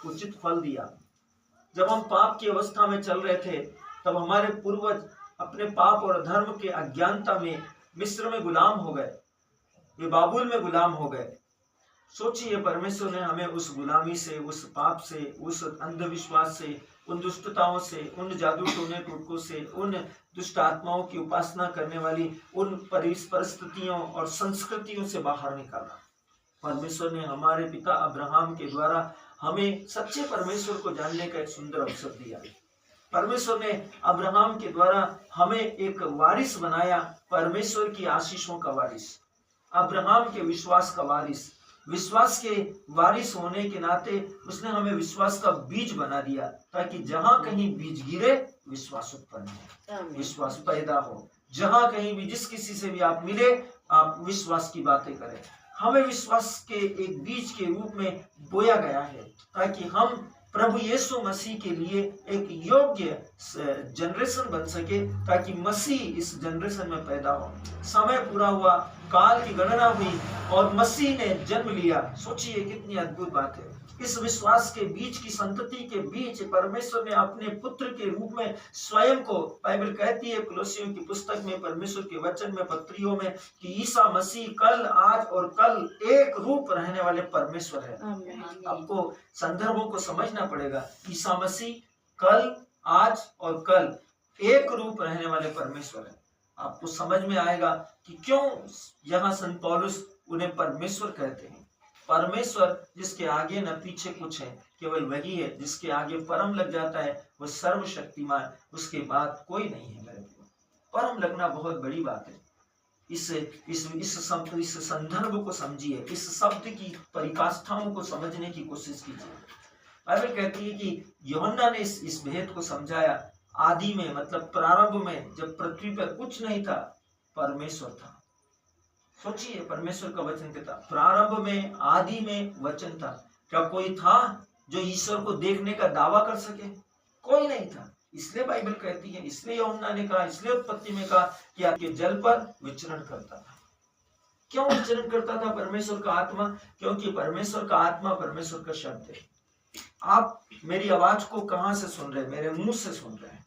उचित फल दिया। जब हम पाप की अवस्था में चल रहे थे तब हमारे पूर्वज अपने पाप और धर्म के अज्ञानता में मिस्र में गुलाम हो गए, वे बाबुल में गुलाम हो गए। सोचिए, परमेश्वर ने हमें उस गुलामी से, उस पाप से, उस अंधविश्वास से, उन दुष्टताओं से, उन जादू टोने टोटकों से, उन दुष्ट आत्माओं की उपासना करने वाली उन परिस्थितियों और संस्कृतियों से बाहर निकाला। परमेश्वर ने हमारे पिता अब्राहम के द्वारा हमें सच्चे परमेश्वर को जानने का एक सुंदर अवसर दिया। परमेश्वर ने अब्राहम के द्वारा हमें एक वारिस बनाया, परमेश्वर की आशीषों का वारिस, अब्राहम के विश्वास का वारिस। विश्वास के वारिस होने के नाते उसने हमें विश्वास का बीज बना दिया, ताकि जहां कहीं बीज गिरे विश्वास उत्पन्न हो, विश्वास पैदा हो। जहां कहीं भी जिस किसी से भी आप मिले, आप विश्वास की बातें करें। हमें विश्वास के एक बीज के रूप में बोया गया है, ताकि हम प्रभु यीशु मसीह के लिए एक योग्य जनरेशन बन सके, ताकि मसीह इस जनरेशन में पैदा हो। समय पूरा हुआ, काल की गणना हुई और मसीह ने जन्म लिया। सोचिए कितनी अद्भुत बात है। इस विश्वास के बीज की संतति के बीच परमेश्वर ने अपने पुत्र के रूप में स्वयं को, बाइबल कहती है कुलोसियों की पुस्तक में, परमेश्वर के वचन में, पत्रियों में, कि ईसा मसीह कल, आज और कल एक रूप रहने वाले परमेश्वर है। आपको संदर्भों को समझना पड़ेगा। ईसा मसीह कल, आज और कल एक रूप रहने वाले परमेश्वर है। आपको समझ में आएगा कि क्यों यहाँ संत पौलुस उन्हें परमेश्वर कहते हैं। परमेश्वर जिसके आगे न पीछे कुछ है, केवल वही है। जिसके आगे परम लग जाता है वो सर्वशक्तिमान, उसके बाद कोई नहीं है। परम लगना बहुत बड़ी बात है। इस संदर्भ को समझिए, इस शब्द की परिकाष्ठाओं को समझने की कोशिश कीजिए। बाइबल कहती है कि यूहन्ना ने इस भेद को समझाया। आदि में, मतलब प्रारंभ में, जब पृथ्वी पर कुछ नहीं था, परमेश्वर था। सोचिए, परमेश्वर का वचन क्या था? प्रारंभ में, आदि में वचन था। क्या कोई था जो ईश्वर को देखने का दावा कर सके? कोई नहीं था। इसलिए बाइबल कहती है, इसलिए यूहन्ना ने कहा, इसलिए उत्पत्ति में कहा कि आपके जल पर विचरण करता था। क्यों विचरण करता था परमेश्वर का आत्मा? क्योंकि परमेश्वर का आत्मा परमेश्वर का शब्द है। आप मेरी आवाज को कहां से सुन रहे हैं? मेरे मुंह से सुन रहे हैं।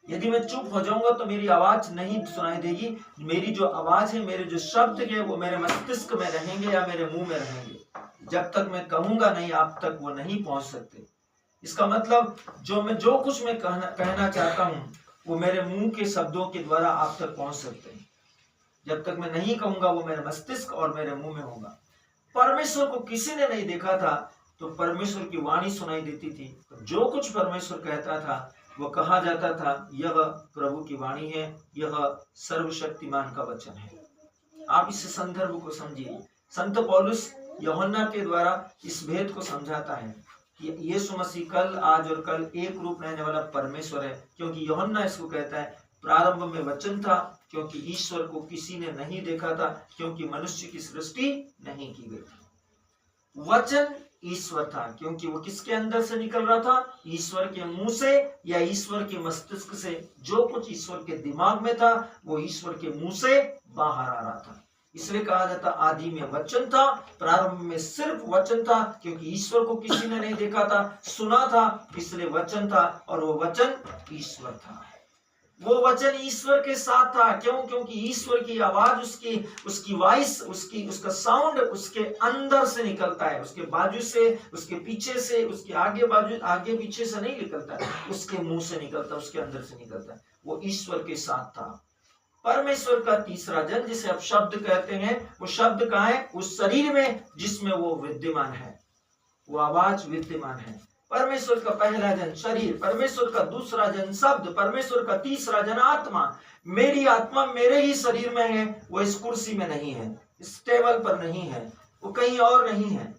यदि मैं चुप हो जाऊंगा तो मेरी आवाज नहीं सुनाई देगी। मेरी जो आवाज है, मेरे जो शब्द है, वो मेरे मस्तिष्क में रहेंगे या मेरे मुंह में रहेंगे। जब तक मैं कहूंगा नहीं, आप तक वो नहीं पहुंच सकते। इसका मतलब जो कुछ मैं कहना चाहता हूं, वो मेरे मुंह के शब्दों के द्वारा आप तक पहुंच सकते हैं। जब तक मैं नहीं कहूंगा, वो मेरे मस्तिष्क और मेरे मुंह में होगा। परमेश्वर को किसी ने नहीं देखा था, तो परमेश्वर की वाणी सुनाई देती थी। तो जो कुछ परमेश्वर कहता था वो कहा जाता था, यह प्रभु की वाणी है, यह सर्वशक्तिमान का वचन है। आप इस संदर्भ को समझिए। संत पौलुस यूहन्ना के द्वारा इस भेद को समझाता है कि यीशु मसीह कल, आज और कल एक रूप रहने वाला परमेश्वर है। क्योंकि यूहन्ना इसको कहता है, प्रारंभ में वचन था, क्योंकि ईश्वर को किसी ने नहीं देखा था, क्योंकि मनुष्य की सृष्टि नहीं की गई थी। वचन ईश्वर था, क्योंकि वो किसके अंदर से निकल रहा था? ईश्वर के मुंह से या ईश्वर के मस्तिष्क से। जो कुछ ईश्वर के दिमाग में था, वो ईश्वर के मुंह से बाहर आ रहा था। इसलिए कहा जाता, आदि में वचन था, प्रारंभ में सिर्फ वचन था, क्योंकि ईश्वर को किसी ने नहीं देखा था, सुना था, इसलिए वचन था, और वो वचन ईश्वर था। वो वचन ईश्वर के साथ था। क्यों? क्योंकि ईश्वर की आवाज, उसकी वॉइस, उसका साउंड उसके अंदर से निकलता है। उसके बाजू से, उसके पीछे से, उसके आगे पीछे से नहीं निकलता है, उसके मुंह से निकलता है, उसके अंदर से निकलता है। वो ईश्वर के साथ था। परमेश्वर का तीसरा जन, जिसे आप शब्द कहते हैं, वो शब्द कहाँ है? उस शरीर में जिसमें वो विद्यमान है। वो आवाज विद्यमान है। परमेश्वर का पहला जन शरीर, परमेश्वर का दूसरा जन शब्द, परमेश्वर का तीसरा जन आत्मा। मेरी आत्मा मेरे ही शरीर में है, वो इस कुर्सी में नहीं है, इस टेबल पर नहीं है, वो कहीं और नहीं है।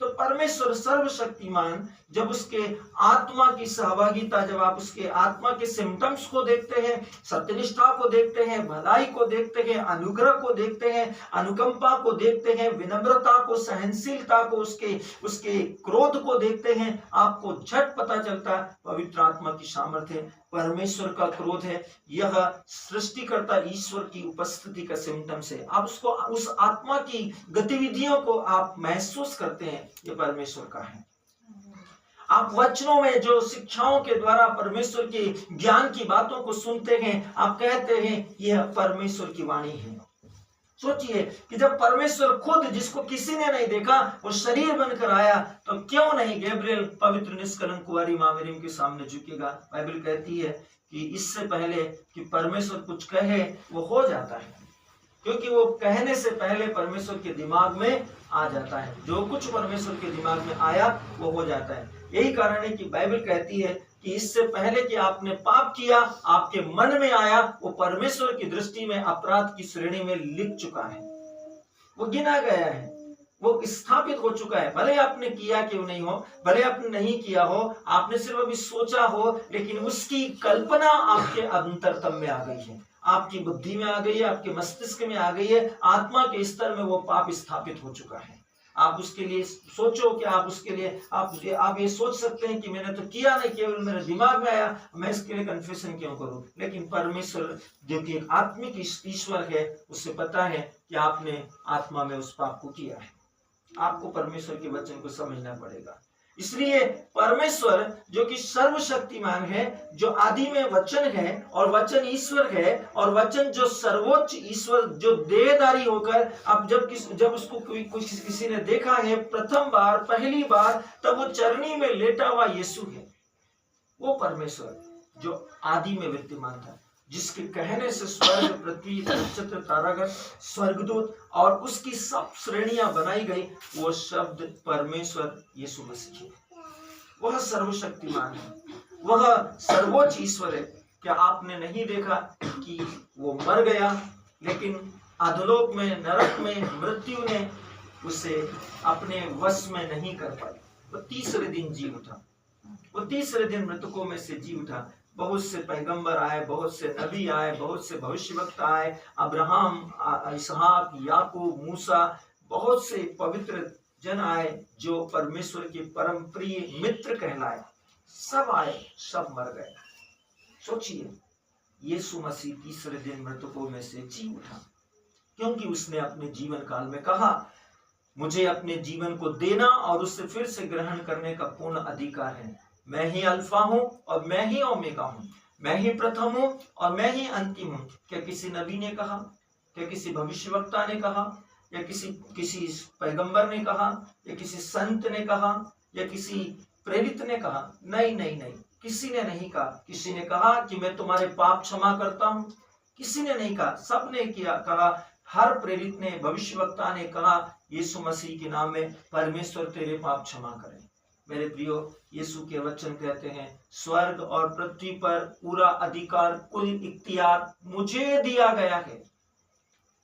तो परमेश्वर सर्वशक्तिमान, जब उसके आत्मा की सहभागिता, जब आप उसके आत्मा के सिम्टम्स को देखते हैं, सत्यनिष्ठा को देखते हैं, भलाई को देखते हैं, अनुग्रह को देखते हैं, अनुकंपा को देखते हैं, विनम्रता को, सहनशीलता को, उसके क्रोध को देखते हैं, आपको झट पता चलता पवित्र आत्मा की सामर्थ्य परमेश्वर का क्रोध है। यह सृष्टिकर्ता ईश्वर की उपस्थिति का सिम्टम्स है। आप उसको, उस आत्मा की गतिविधियों को आप महसूस करते हैं, ये परमेश्वर का है। आप वचनों में जो शिक्षाओं के द्वारा परमेश्वर के ज्ञान की बातों को सुनते हैं, आप कहते हैं यह परमेश्वर की वाणी है। सोचिए कि जब परमेश्वर खुद, जिसको किसी ने नहीं देखा, वो शरीर बनकर आया, तो क्यों नहीं गैब्रियल पवित्र निष्कलंक कुंवारी मां मरियम के सामने झुकेगा। बाइबल कहती है कि इससे पहले कि परमेश्वर कुछ कहे वो हो जाता है, क्योंकि वो कहने से पहले परमेश्वर के दिमाग में आ जाता है। जो कुछ परमेश्वर के दिमाग में आया वो हो जाता है। यही कारण है कि बाइबल कहती है कि इससे पहले कि आपने पाप किया, आपके मन में आया, वो परमेश्वर की दृष्टि में अपराध की श्रेणी में लिख चुका है, वो गिना गया है, वो स्थापित हो चुका है। भले आपने किया क्यों नहीं हो, भले आपने नहीं किया हो, आपने सिर्फ अभी सोचा हो, लेकिन उसकी कल्पना आपके अंतरतम में आ गई है, आपकी बुद्धि में आ गई है, आपके मस्तिष्क में आ गई है, आत्मा के स्तर में वो पाप स्थापित हो चुका है। आप उसके लिए सोचो कि आप उसके लिए आप ये सोच सकते हैं कि मैंने तो किया नहीं, केवल मेरे दिमाग में आया, मैं इसके लिए कन्फेशन क्यों करूं। लेकिन परमेश्वर जो कि एक आत्मिक ईश्वर है, उससे पता है कि आपने आत्मा में उस पाप को किया है। आपको परमेश्वर के वचन को समझना पड़ेगा। इसलिए परमेश्वर जो कि सर्वशक्तिमान है, जो आदि में वचन है और वचन ईश्वर है, और वचन जो सर्वोच्च ईश्वर जो देहधारी होकर, अब जब उसको किसी ने देखा है प्रथम बार, पहली बार, तब वो चरनी में लेटा हुआ यीशु है। वो परमेश्वर जो आदि में विद्यमान था, जिसके कहने से स्वर्ग, पृथ्वी, नक्षत्र, तारागण, स्वर्गदूत और उसकी सब श्रेणियां बनाई गई, वो शब्द परमेश्वर यीशु मसीह है। वह सर्वशक्तिमान है, वह सर्वोच्च ईश्वर है। क्या आपने नहीं देखा कि वो मर गया, लेकिन अधोलोक में, नरक में मृत्यु ने उसे अपने वश में नहीं कर पाई। वो तीसरे दिन जी उठा, वो तीसरे दिन मृतकों में से जी उठा। बहुत से पैगंबर आए, बहुत से नबी आए, बहुत से भविष्यवक्ता आए, अब्राहम, इसहाक, याकूब, मूसा, बहुत से पवित्र जन आए जो परमेश्वर के परम प्रिय मित्र कहलाए। सब आए, सब मर गए। सोचिए, यीशु मसीह तीसरे दिन मृतकों में से जी उठा, क्योंकि उसने अपने जीवन काल में कहा, मुझे अपने जीवन को देना और उससे फिर से ग्रहण करने का पूर्ण अधिकार है। मैं ही अल्फा हूं और मैं ही ओमेगा हूं, मैं ही प्रथम हूं और मैं ही अंतिम हूं। क्या किसी नबी ने कहा, क्या किसी भविष्यवक्ता ने कहा, या किसी पैगंबर ने कहा, या किसी संत ने कहा, या किसी प्रेरित ने कहा? नहीं नहीं नहीं, किसी ने नहीं कहा। किसी ने कहा कि मैं तुम्हारे पाप क्षमा करता हूं? किसी ने नहीं कहा। सब ने कहा, हर प्रेरित ने, भविष्यवक्ता ने कहा, यीशु मसीह के नाम में परमेश्वर तेरे पाप क्षमा करे। मेरे प्रियो, यीशु के वचन कहते हैं, स्वर्ग और पृथ्वी पर पूरा अधिकार, कुल इख्तियार मुझे दिया गया है,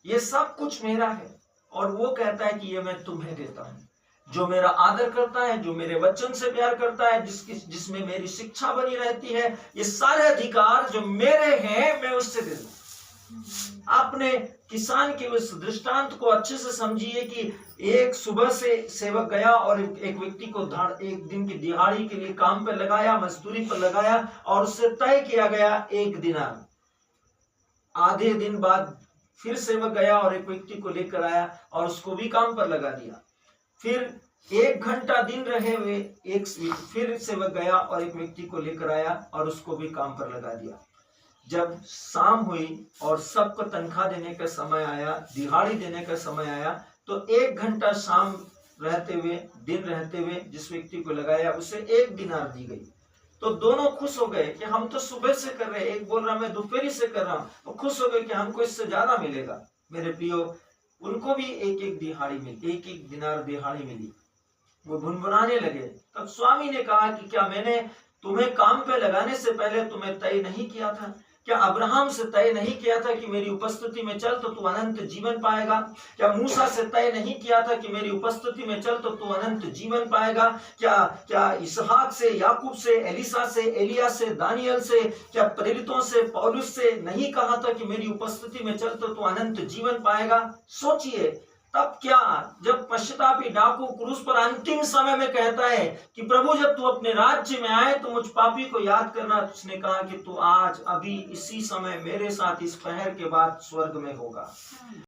ये सब कुछ मेरा है। और वो कहता है कि ये मैं तुम्हें देता हूं। जो मेरा आदर करता है, जो मेरे वचन से प्यार करता है, जिसमें मेरी शिक्षा बनी रहती है, ये सारे अधिकार जो मेरे हैं मैं उससे दे दूं। आपने किसान के उस दृष्टांत को अच्छे से समझिए कि एक सुबह से सेवक गया और एक व्यक्ति को एक दिन की दिहाड़ी के लिए काम पर लगाया, मजदूरी पर लगाया, और उससे तय किया गया 1 दिनार। आधे दिन बाद फिर सेवक गया और एक व्यक्ति को लेकर आया और उसको भी काम पर लगा दिया। फिर 1 घंटा दिन रहे हुए फिर सेवक गया और एक व्यक्ति को लेकर आया और उसको भी काम पर लगा दिया। जब शाम हुई और सबको तनख्वाह देने का समय आया, दिहाड़ी देने का समय आया, तो 1 घंटा शाम रहते हुए, दिन रहते हुए जिस व्यक्ति को लगाया उसे 1 दिनार दी गई। तो दोनों खुश हो गए कि हम तो सुबह से कर रहे हैं, एक बोल रहा मैं दोपहरी से कर रहा हूं, तो खुश हो गए कि हमको इससे ज्यादा मिलेगा। मेरे प्रियो, उनको भी 1-1 दिहाड़ी मिली, 1-1 दिनार दिहाड़ी मिली। वो भुनभुनाने लगे। तब स्वामी ने कहा कि क्या मैंने तुम्हें काम पे लगाने से पहले तुम्हें तय नहीं किया था? क्या अब्राहम से तय नहीं किया था कि मेरी उपस्थिति में चल तो तू अनंत जीवन पाएगा? क्या मूसा से तय नहीं किया था कि मेरी उपस्थिति में चल तो तू अनंत जीवन पाएगा? क्या इसहाक से, याकूब से, एलिसा से, एलिया से, दानियल से, क्या प्रेरितों से, पौलुस से नहीं कहा था कि मेरी उपस्थिति में चल तो तू अनंत जीवन पाएगा? सोचिए, तब क्या, जब पश्चातापी डाकू क्रूस पर अंतिम समय में कहता है कि प्रभु जब तू अपने राज्य में आए तो मुझ पापी को याद करना, उसने कहा कि तू आज अभी इसी समय मेरे साथ इस पहर के बाद स्वर्ग में होगा।